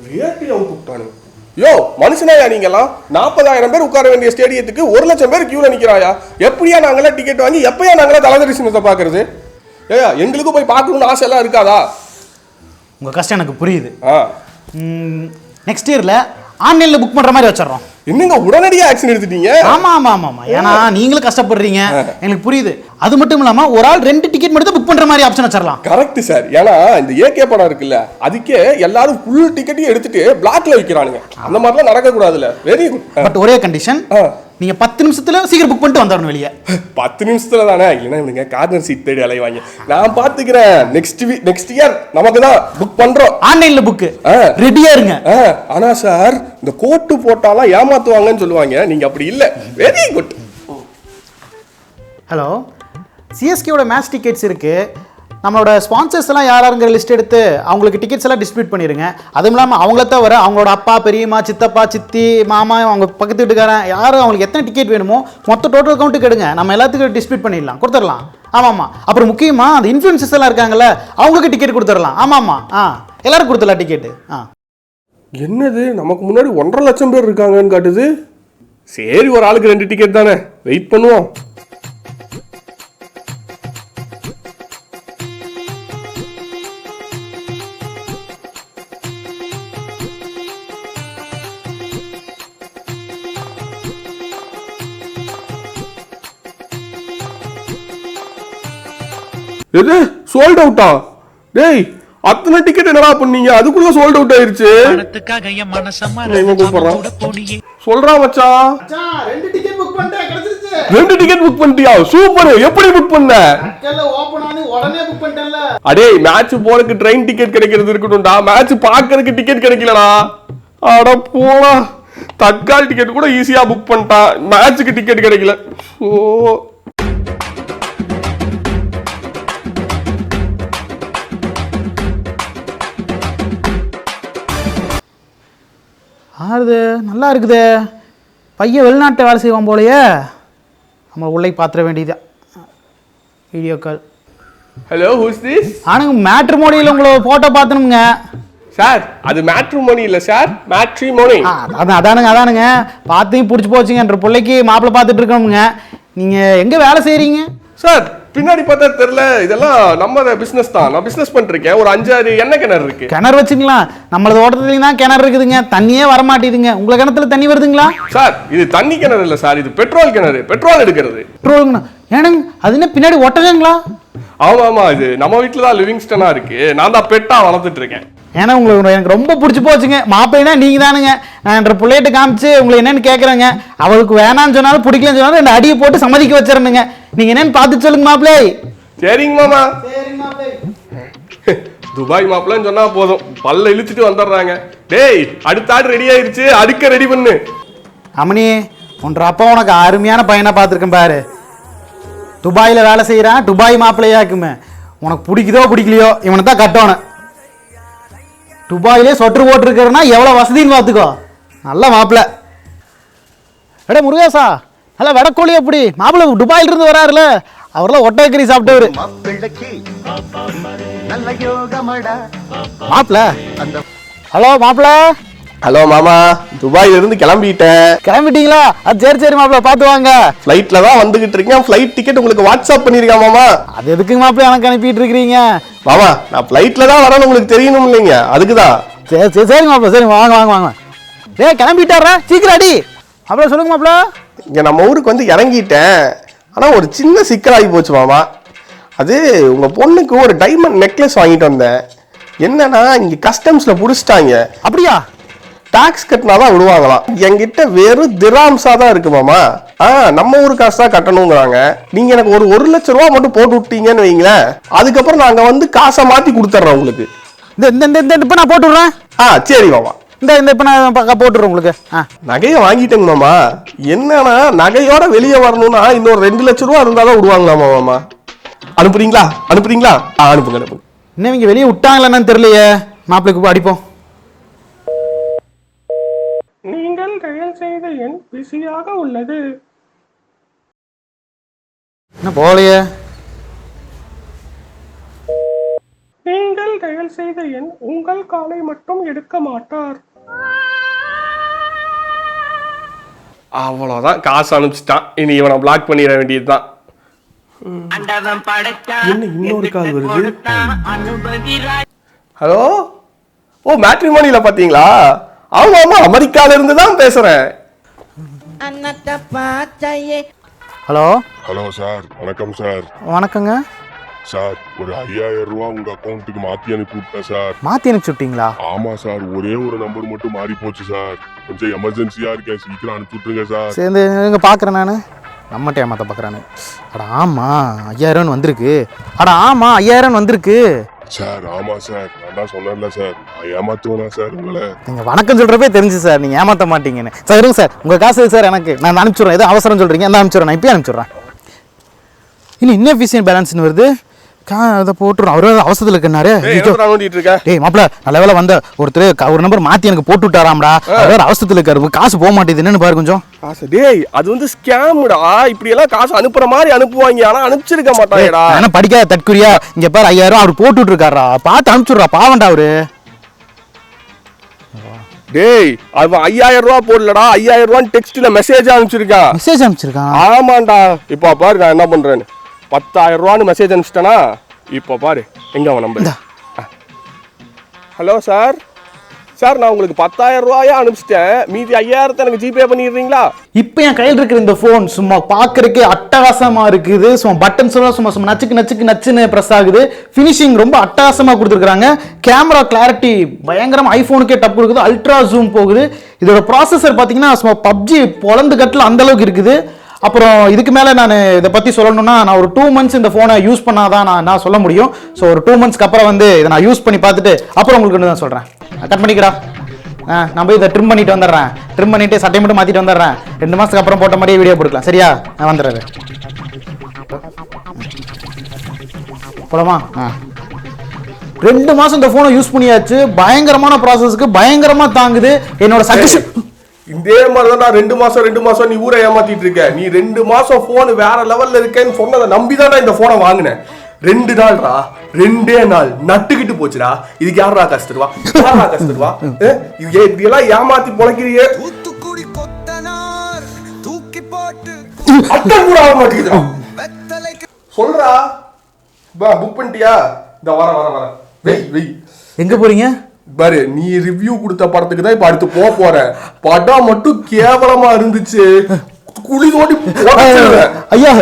வேட்டையை கூப்பிட்டானு. யோ மனுஷனாயா நீங்கெல்லாம்? 40,000 பேர் உட்கார வேண்டிய ஸ்டேடியத்துக்கு 1,00,000 பேர் கியூல நிக்கிறாயா? எப்படியா நாங்களாம் டிக்கெட் வாங்கி எப்பயா நாங்களாம் தலதரிசனத்தை பாக்குறது? ஏயா எங்களுக்கும் போய் பார்க்கணும்னு ஆசை எல்லாம் இருக்காதா? உங்க கஷ்டம் எனக்கு புரியுது. நெக்ஸ்ட் இயர்ல ஆன்லைன்ல புக் பண்ற மாதிரி வச்சிடறோம். என்னங்க உடனடியா ஆக்ஷன் எடுத்துட்டீங்க? ஆமா ஆமா ஆமா, ஏன்னா நீங்களும் கஷ்டப்படுறீங்க, எனக்கு புரியுது. அது மட்டும் இல்லாம ஒரு ஆள் 2 டிக்கெட் மட்டும் புக் பண்ற மாதிரி ஆப்ஷன் வச்சிடலாம். Correct sir. ஏன்னா இந்த ஏகே படம் இருக்குல்ல, அதுக்கே எல்லாரும் ஃபுல் டிக்கெட்டையும் எடுத்துட்டு பிளாக்ல விற்கிறானுங்க. அந்த மாதிரிலாம் நடக்க கூடாதுல்ல. Very good. பட் ஒரே கண்டிஷன், நீங்க 10 நிமிஷத்துல சீக்கிரம் புக் பண்ணிட்டு வந்துடணும் வெளியே. 10 நிமிஷத்துல தானே? இல்லைன்னா இவனுங்க கார்னர் சீட் தேடி அலைவாங்க. நான் பாத்துக்கிறேன். நெக்ஸ்ட் இயர் நமக்கு தான் புக் பண்றோம். ஆன்லைன்ல புக் ரெடியா இருங்க. ஆனா சார் இந்த கோட்டு போட்டாலாம் ஏமாத்துவாங்கன்னு சொல்லுவாங்க. நீங்க அப்படி இல்ல. Very good. ஹலோ, சிஎஸ்கேவோட மேட்ச் டிக்கெட்ஸ் இருக்கு. நம்மளோட ஸ்பான்சர்ஸ் எல்லாம் யாருங்கிற லிஸ்ட் எடுத்து அவங்களுக்கு டிக்கெட்ஸ் எல்லாம் டிஸ்ட்ரிபியூட் பண்ணிடுங்க. அதுவும் இல்லாமல் அவங்கள தவிர அவங்களோட அப்பா, பெரியம்மா, சித்தப்பா, சித்தி, மாமா, அவங்க பக்கத்து வீட்டுக்காரன் யாரும் அவங்களுக்கு எத்தனை டிக்கெட் வேணுமோ மொத்த டோட்டல் கவுண்ட்டுக்கு எடுங்க. நம்ம எல்லாத்துக்கும் டிஸ்ட்ரிபியூட் பண்ணிடலாம், கொடுத்துடலாம். ஆமாம்மா. அப்புறம் முக்கியமாக அந்த இன்ஃப்ளூயன்சர்ஸ் எல்லாம் இருக்காங்கல்ல, அவங்களுக்கு டிக்கெட் கொடுத்துடலாம். ஆமாம்மா. எல்லாரும் கொடுத்துடலாம் டிக்கெட்டு. என்னது நமக்கு முன்னாடி 1,50,000 பேர் இருக்காங்கன்னு காட்டுது. சரி, ஒரு ஆளுக்கு 2 டிக்கெட் தானே, வெயிட் பண்ணுவோம். எது சோல்ட் அவுட்டா? டேய் அத்தனை டிக்கெட் என்னடா பண்ணீங்க? அதுக்குள்ள சோல்ட் அவுட் ஆயிருச்சு. சொல்றா மச்சான். 2 டிக்கெட் புக் பண்ணிட்டேன், கிடைச்சிருச்சு. 2 டிக்கெட் புக் பண்ணிட்டியா? சூப்பர். எப்படி புக் பண்ண? அக்கல்ல ஓபன் ஆனி உடனே புக் பண்ணிட்டேன்ல. அடே மேட்ச் போறதுக்கு ட்ரெயின் டிக்கெட் கிடைக்கிறது இருக்கட்டும்டா, மேட்ச் பார்க்கிறதுக்கு டிக்கெட் கிடைக்கலடா. அட போடா, தக்கால் டிக்கெட் கூட ஈஸியா புக் பண்ணிட்டான், மேட்ச்சுக்கு டிக்கெட் கிடைக்கல. ஓ ஆறுது நல்லா இருக்குது. பையன் வெளிநாட்டை வேலை செய்வான் போலையே. நம்ம உள்ளே பார்த்துட வேண்டியதா video call. Hello, who's this? ஆனுங்க மேட்ரிமோனியில் உங்களை ஃபோட்டோ பார்த்தனுங்க சார். அது மேட்ரிமோனி இல்லை சார், மேட்ரிமோனி. அதானுங்க பார்த்தையும் பிடிச்சி போச்சுங்கன்ற பிள்ளைக்கு மாப்பிள்ளை பார்த்துட்டு இருக்கோமுங்க. நீங்கள் எங்கே வேலை செய்கிறீங்க சார்? பின்னாடி பார்த்தா தெரியல, இதெல்லாம் நம்ம பிசினஸ் தான். நான் பிசினஸ் பண்ணிருக்கேன். ஒரு 5-6 எண்ணெய் கிணறு இருக்கு. கிணறு வச்சுக்கலாம். நம்மளது ஓட்டத்துலயும் தான் கிணறு இருக்குதுங்க, தண்ணியே வரமாட்டேதுங்க. உங்களை கிணத்துல தண்ணி வருதுங்களா? சார் இது தண்ணி கிணறு இல்ல சார், இது பெட்ரோல் கிணறு. பெட்ரோல் எடுக்கிறது. பெட்ரோலுங்கண்ணா? ஏனுங்க அது என்ன பின்னாடி ஒட்டலைங்களா? ஆமா ஆமா, இது நம்ம வீட்டுல தான் லிவிங்ஸ்டனா இருக்கு. நான் தான் பெட்டா வளர்த்துட்டு இருக்கேன். ஏன்னா உங்களுக்கு எனக்கு ரொம்ப பிடிச்சி போச்சுங்க. மாப்பிள்ளைனா நீங்க தானுங்க. நான் என்ற பிள்ளைகிட்ட காமிச்சு உங்களுக்கு என்னன்னு கேட்குறேங்க. அவளுக்கு வேணான்னு சொன்னாலும் பிடிக்கலன்னு சொன்னாலும் 2 அடியை போட்டு சம்மதிக்க வச்சிடணுங்க. நீங்க என்னன்னு பார்த்து சொல்லுங்க மாப்பிள்ளை. சரிங்க மாமா. துபாய் மாப்பிள்ளைன்னு சொன்னா போதும், பல்ல இழுத்துட்டு வந்துடுறாங்க. டேய் அடுத்த ஆடு ரெடி ஆயிருச்சு, அடுக்க ரெடி பண்ணு. அம்மனி, உன்ற அப்பா உனக்கு அருமையான பையனை பார்த்துருக்கேன் பாரு. துபாயில் வேலை செய்கிறான், துபாய் மாப்பிள்ளையாக்குமே. உனக்கு பிடிக்குதோ பிடிக்கலையோ இவனை தான் கட்டணும். துபாயிலே சொட்டு போட்டுருக்கிறன்னா எவ்வளோ வசதின்னு பார்த்துக்கோ. நல்ல மாப்பிள்ளை. எடே முருகேசா, நல்லா வெடக்கோழி. எப்படி மாப்பிள்ளை துபாயிலிருந்து வராருல, அவரெல்லாம் ஒட்டக்கறி சாப்பிட்டவரு மாப்பிள்ளை. ஹலோ மாப்பிள்ளை. ஹலோ மாமா, துபாயில இருந்து கிளம்பிட்டேன். கிளம்பிட்டீங்களா? அது சரி சரி மாப்பிள்ளை, பார்த்து வாங்க. ஃப்ளைட்ல தான் வந்துகிட்டு இருக்கேன். ஃப்ளைட் டிக்கெட் உங்களுக்கு வாட்ஸ்அப் பண்ணிருக்கேன் மாமா. அது எதுக்கு மாப்பிள்ளை எனக்கு அனுப்பிட்டு இருக்கிறீங்க? மாமா நான் ஃப்ளைட்ல தான் வரேன்னு உங்களுக்கு தெரியணும் இல்லைங்க, அதுக்குதான். சரி சரி சரி மாப்பிள்ளை, சரி வாங்க வாங்க வாங்க. கிளம்பிட்டாரா? சீக்கிரம் அடி. அப்புறம் சொல்லுங்க மாப்பிள்ளை. இங்க நம்ம ஊருக்கு வந்து இறங்கிட்டேன். ஆனா ஒரு சின்ன சிக்கலாகி போச்சு மாமா. அது உங்க பொண்ணுக்கு ஒரு டைமண்ட் நெக்லஸ் வாங்கிட்டு வந்தேன். என்னன்னா இங்க கஸ்டம்ஸ்ல புடிச்சிட்டாங்க. அப்படியா? டாக்ஸ் கட்டினாதான் விடுவாங்களாம். என்கிட்ட வெறும் திராம்ஸா தான் இருக்கு மாமா. நம்ம ஊரு காசு தான் கட்டணுங்கிறாங்க. நீங்க எனக்கு ஒரு 1,00,000 ரூபா மட்டும் போட்டு விட்டீங்கன்னு வைங்களேன், அதுக்கப்புறம் நாங்க வந்து காசை மாத்தி கொடுத்துட்றோம் உங்களுக்கு. இப்ப நான் போட்டு விடுறேன். சரி மாமா. இந்த இப்ப நான் போட்டுறேன் உங்களுக்கு. நகையை வாங்கிட்டேங்க மாமா. என்னன்னா நகையோட வெளியே வரணும்னா இன்னொரு 2,00,000 ரூபா இருந்தாதான் விடுவாங்களாமா மாமா. அனுப்புறீங்களா? அனுப்புங்க அனுப்புங்க. இன்னும் இங்க வெளியே விட்டாங்களா என்னன்னு தெரியலையே. மாப்பிள்ளைக்கு அடிப்போம். நீங்கள் டயல் செய்த எண் பிஸியாக உள்ளது. என்ன போலையே? நீங்கள் டயல் செய்த எண் உங்கள் காலை மட்டும் எடுக்க மாட்டார். அவ்வளவுதான், காசு அனுப்பிச்சிட்டான். இனி இவனை பிளாக் பண்ணிட வேண்டியதுதான். என்ன இன்னொரு கால் வருது? ஹலோ, ஓ மேட்ரிமோனியில பாத்தீங்களா? ஆமா ஆமா, அமெரிக்கால இருந்து தான் பேசுறேன். ஹலோ ஹலோ சார், வணக்கம் சார். வணக்கங்க சார், ஒரு 5000 ரூபா உங்க அக்கௌண்ட்டுக்கு மாத்தி அனுப்பி விட்டேன் சார். மாற்றி அனுப்பிச்சி விட்டீங்களா? ஆமா சார், ஒரே ஒரு நம்பர் மட்டும் மாறி போச்சு சார். கொஞ்சம் எமர்ஜென்சியா இருக்கேன், சீக்கிரம் அனுப்பி விட்டுருங்க சார். சேர்ந்து இங்கே பார்க்குறேன் நான். நம்மகிட்ட ஏமாத்த பார்க்குறானு. அட ஆமாம் 5000 வந்திருக்கு. அட ஆமாம் 5000 வந்திருக்கு சார். ஆமா சார், நான் தான் சொன்னேன்ல சார், நான் ஏமாத்துவேனா சார் உங்களை? நீங்கள் வணக்கம் சொல்கிறப்பே தெரிஞ்சு சார் நீங்கள் ஏமாற்ற மாட்டீங்கன்னு. சார் இருங்க சார், உங்கள் காசு இருக்கு சார், எனக்கு நான் அனுப்பிச்சுட்றேன். எதுவும் அவசரம் சொல்கிறீங்க, அந்த அனுப்பிச்சுட்றேன், நான் இப்போயே அனுப்பிச்சுட்றேன். இன்னும் இன்னெஃபிஷியன்ட் பேலன்ஸ்னு வருது. அதை போட்டுரும். அவரு அவசரத்தில் இருக்கனாரு. டேய் மாப்பிள, நல்ல வேலை வந்த ஒருத்தர் ஒரு நம்பர் மாற்றி எனக்கு போட்டு விட்டாராம்டா. அவர் அவசரத்தில் இருக்காரு, காசு போக மாட்டேது. என்னன்னு பாரு கொஞ்சம். டேய், அது வந்து ஸ்கேம்டா. இப்படி எல்லாம் காசு அனுப்புற மாதிரி அனுப்புவாங்க, ஆனா அனுப்பிச்சிருக்க மாட்டாங்கடா. ஆனா படிக்காத தற்குறியா, இங்க பாரு 5000 அவர் போட்டு விட்டுருக்காரா, பார்த்து அனுப்பிச்சுடுறா, பாவண்டா அவரு. டேய், அவன் 5000 ரூபா போடலடா, 5000 ரூபான்னு டெக்ஸ்ட்ல மெசேஜ் அனுப்பிச்சிருக்கான். மெசேஜ் அனுப்பிச்சிருக்கான்? ஆமாண்டா. இப்போ பாரு நான் என்ன பண்றேன்னு. 10000 ரூபான்னு மெசேஜ் அனுப்பிச்சிட்டேனா? இப்போ பாரு எங்க அவன் நம்பர். ஹலோ சார், சார் நான் உங்களுக்கு 10000 ரூபாயா அனுப்பிச்சிட்டேன், மீதி 5000 எனக்கு ஜிபே பண்ணிடுறீங்களா? இப்போ என் கையில் இருக்கிற இந்த ஃபோன் சும்மா பார்க்கறதுக்கே அட்டகாசமா இருக்குது. சும்மா பட்டன்ஸ் எல்லாம் சும்மா சும்மா நச்சுன்னு ப்ரெஸ் ஆகுது. ஃபினிஷிங் ரொம்ப அட்டகாசமா கொடுத்துருக்காங்க. கேமரா கிளாரிட்டி பயங்கரமா, ஐபோனுக்கே டப் கொடுக்குது. அல்ட்ரா ஜூம் போகுது. இதோட ப்ராசஸர் பார்த்தீங்கன்னா சும்மா பப்ஜி பொலந்து கட்டில் அந்த அளவுக்கு இருக்குது. அப்புறம் இதுக்கு மேலே நான் இதை பற்றி சொல்லணும்னா, நான் ஒரு 2 months இந்த ஃபோனை யூஸ் பண்ணாதான் நான் சொல்ல முடியும். ஸோ ஒரு 2 monthsக்கு அப்புறம் வந்து இதை நான் யூஸ் பண்ணி பார்த்துட்டு அப்புறம் உங்களுக்கு நான் சொல்கிறேன். கட் பண்ணிக்கடா. நான் போய் இதை ட்ரிம் பண்ணிட்டு வந்துடுறேன். ட்ரிம் பண்ணிட்டு சட்டை மட்டும் மாற்றிட்டு வந்துடுறேன். 2 மாதத்துக்கு அப்புறம் போட்ட மாதிரியே வீடியோ போட்டுக்கலாம். சரியா? நான் வந்துடுறேன். போலாமா? 2 மாதம் இந்த ஃபோனை யூஸ் பண்ணியாச்சு. பயங்கரமான ப்ராசஸ்க்கு பயங்கரமாக தாங்குது. என்னோட சஜஷன் இதே மாதிரிதான் நான் 2 மாசம் நீ ஊரை ஏமாத்திட்டு இருக்க. நீ 2 மாசம் போன் வேற லெவல்ல இருக்கேன்னு சொன்னதை நம்பிதான் இந்த போனை வாங்கினேன். 2 நாள்டா, 2 நாள் நட்டுக்கிட்டு போச்சுடா. இதுக்கு யாரா காசு தருவா? இதெல்லாம் ஏமாத்தி பொழைக்கிறியே. அட்டன் கூட ஆக மாட்டேங்குதுடா. சொல்றா, புக் பண்ணிட்டியா? இந்த வர வெய். எங்க போறீங்க? பாரு, நீ ரிவ்யூ கொடுத்த படத்துக்கு தான் இப்ப அடுத்து போற. படம் மட்டும் கேவலமா இருந்துச்சு. குழி தோண்டி ஐயா,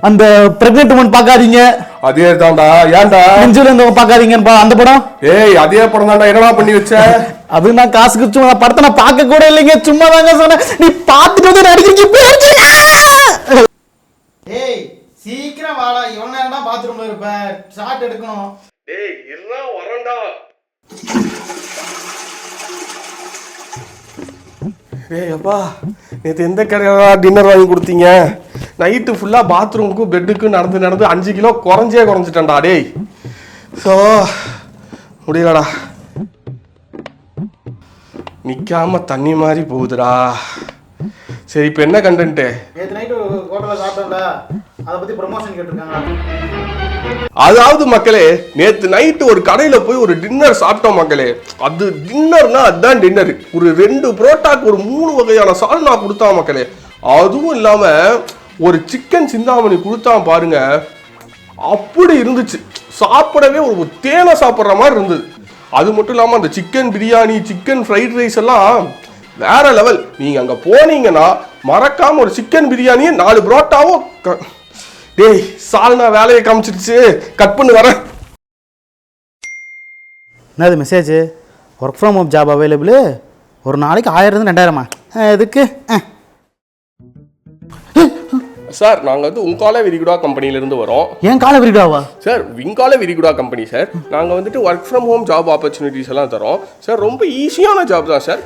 அந்த பிரெக்னன்ட் உமன் பாக்காதீங்க. அதே தான்டா. ஏன்டா நெஞ்சில இருந்தவங்க பாக்காதீங்கப்பா அந்த படம்? ஏய், அதே படம் தான்டா. என்னடா பண்ணி வச்ச? அது நான் காசுக்கு சும்மா படத்தை நான் பார்க்க கூட இல்லைங்க, சும்மா தாங்க சொன்னேன். நீ பார்த்துட்டு வந்து நடிக்கிறீங்க. ஏய் சீக்கிரம் வாடா, இவன் நேரம்டா பாத்ரூம்ல இருப்ப, ஷாட் எடுக்கணும். டேய் இருடா, வரேன்டா. ஏய் அப்பா, நேற்று எந்த கடையில டின்னர் வாங்கி கொடுத்தீங்க? நைட்டு ஃபுல்லாக பாத்ரூமுக்கும் பெட்டுக்கும் நடந்து 5 கிலோ குறைஞ்சிட்டேன்டா. டேய் ஸோ முடியலடா, நிற்காம தண்ணி மாதிரி போகுதுடா. சரி, இப்போ என்ன கண்டென்ட்டு? நேற்று நைட்டு ஹோட்டலில் சாப்பிட்டோம்ல, அதை பற்றி ப்ரமோஷன் கேட்டிருக்காங்க. அதாவது மக்களே, நேத்து நைட்டு ஒரு கடையில போய் ஒரு டின்னர் சாப்பிட்டோம் மக்களே. அது டின்னர்னா அதுதான் டின்னர். ஒரு 2 புரோட்டாக்கு ஒரு 3 வகையான சால்னா கொடுத்தான் மக்களே. அதுவும் இல்லாம ஒரு சிக்கன் சிந்தாமணி கொடுத்தான் பாருங்க. அப்படி இருந்துச்சு, சாப்பிடவே ஒரு தேனை சாப்பிட்ற மாதிரி இருந்தது. அது மட்டும் இல்லாம அந்த chicken biryani, chicken fried rice எல்லாம் வேற லெவல். நீங்க அங்க போனீங்கன்னா மறக்காம ஒரு சிக்கன் பிரியாணியே 4 புரோட்டாவும். டேய், சால்னா வேலையை காமிச்சிருச்சு, கட் பண்ணி வரேன். என்னது message? Work from home job available. ஒரு நாளைக்கு 1000-2000 எதுக்கு? சார், நாங்கள் வந்து உங்கால விரிகுடா கம்பெனிலேருந்து வரோம். ஏன் கால விரிகுடாவா? சார், விங்கால விரிகுடா கம்பெனி சார். நாங்கள் வந்துட்டு work from home job opportunities எல்லாம் தரோம் சார். ரொம்ப ஈஸியான ஜாப் தான் சார்.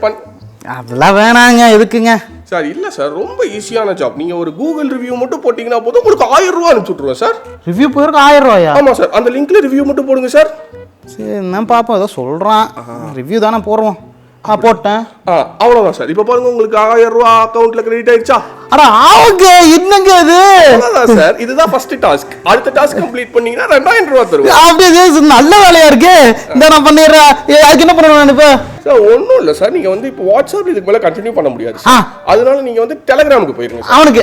அதெல்லாம் வேணாங்க, எதுக்குங்க சார்? இல்லை சார், ரொம்ப ஈஸியான ஜாப். நீங்கள் ஒரு கூகுள் ரிவ்யூ மட்டும் போட்டிங்கன்னா போதும், உங்களுக்கு 1000 ரூபா அனுப்பிச்சுட்ருவோம் சார். ரிவ்யூ போயிருக்கு 1000 ரூபாயா? ஆமாம் சார், அந்த லிங்க்ல ரிவ்யூ மட்டும் போடுங்க சார். சரி, என்ன பார்ப்போம். ஏதோ சொல்கிறான், ரிவ்யூ தானே போடுவோம். போட்டேன். அவ்வளவுதான் சார். இப்ப பாருங்க உங்களுக்கு 1000 ரூபாய் அக்கவுண்ட்ல கிரெடிட் ஆயிடுச்சா? அட ஆவுங்க, என்னங்க இது? அவ்வளவுதான் சார். இதுதான் ஃபர்ஸ்ட் டாஸ்க். அடுத்த டாஸ்க் கம்ப்ளீட் பண்ணீங்கன்னா 2000 ரூபாய் தருவோம். அப்படியே நல்ல வேலையா இருக்கு. இந்த நான் பண்ணிடுறேன். அதுக்கு என்ன பண்ணணும் நான் இப்ப? சார் ஒன்றும் இல்லை சார், நீங்கள் வந்து இப்போ வாட்ஸ்அப் இதுக்கு மேலே கண்டினியூ பண்ண முடியாது சார். அதனால நீங்கள் வந்து டெலகிராமுக்கு போயிருங்க சார். அவனுக்கு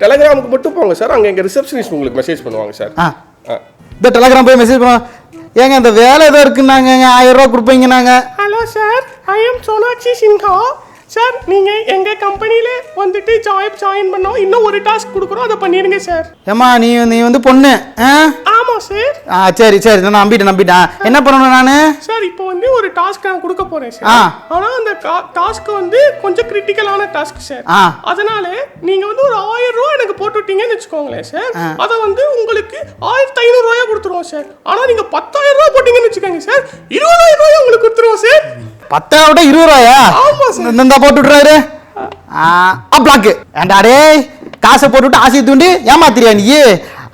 டெலகிராமுக்கு மட்டும் போங்க சார். அங்கே எங்கள் ரிசப்ஷனிஸ்ட் உங்களுக்கு மெசேஜ் பண்ணுவாங்க சார். இந்த டெலகிராம் போய் மெசேஜ் பண்ணுவோம். ஏங்க இந்த வேலை ஏதோ இருக்குன்னாங்க, 1000 ரூபா கொடுப்பீங்க நாங்க. Hello sir, I am Sonakshi Sinha sir. நீங்கள் எங்கள் கம்பெனியில் வந்துட்டு ஜாயின் பண்ணோம். இன்னும் ஒரு டாஸ்க் கொடுக்குறோம், அதை பண்ணிடுங்க சார். ஏம்மா நீ வந்து பொண்ணு? ஆமாம் சார். சரி சரி, நான் நம்பிட்டேன். என்ன பண்ணணும் நான்? சார் இப்போ வந்து ஒரு டாஸ்க் நான் கொடுக்க போறேன் சார். ஆனால் அந்த டாஸ்க் வந்து கொஞ்சம் கிரிட்டிக்கலான டாஸ்க் சார். அதனால நீங்க வந்து ஒரு 1000 ரூபாய் எனக்கு போட்டு விட்டீங்கன்னு வச்சுக்கோங்களேன் சார். அதை வந்து உங்களுக்கு 1500 ரூபாயா கொடுத்துருவோம் சார். ஆனா நீங்க 10000 ரூபாய் போட்டீங்கன்னு வச்சுக்கோங்க சார், 20000 ரூபாய் உங்களுக்கு கொடுத்துருவோம் சார். 10,000 விட 20 ரூபாயா? ஆமா சார். இந்த போட்டு விட்டுறாரு. பிளாக் ஏண்டா டே, காசை போட்டுவிட்டு ஆசையை தூண்டி ஏமாத்திரியா நீ?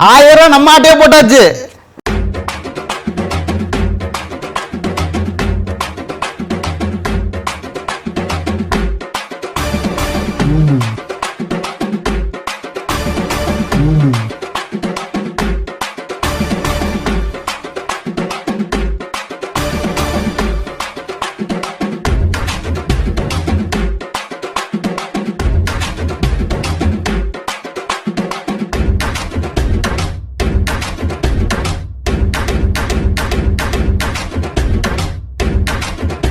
1000 ரூபாய் நம்ம ஆட்டையே போட்டாச்சு.